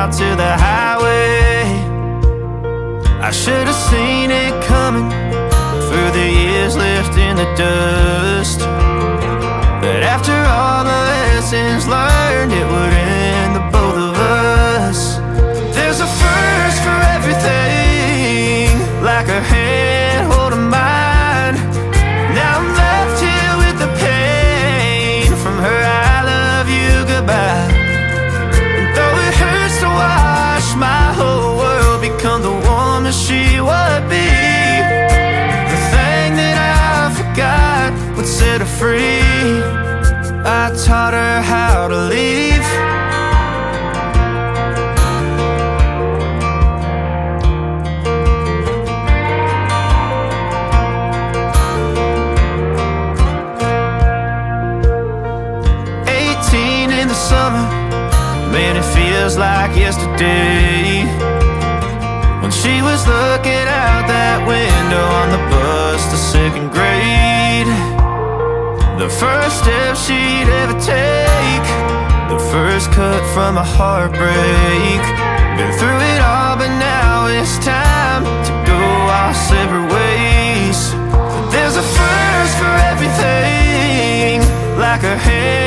out to the highway. I should have seen it coming through the years left in the dust, but after all the lessons learned, it would end the both of us. There's a first for everything, like a hand holding mine. Now I'm left here with the pain from her I love you goodbye. And though it hurts to watch my whole world become the woman she would be, the thing that I forgot would set her free. I taught her how to leave. Summer, man, it feels like yesterday, when she was looking out that window on the bus to second grade. The first step she'd ever take, the first cut from a heartbreak. Been through it all, but now it's time to go our separate ways. There's a first for everything, like her hair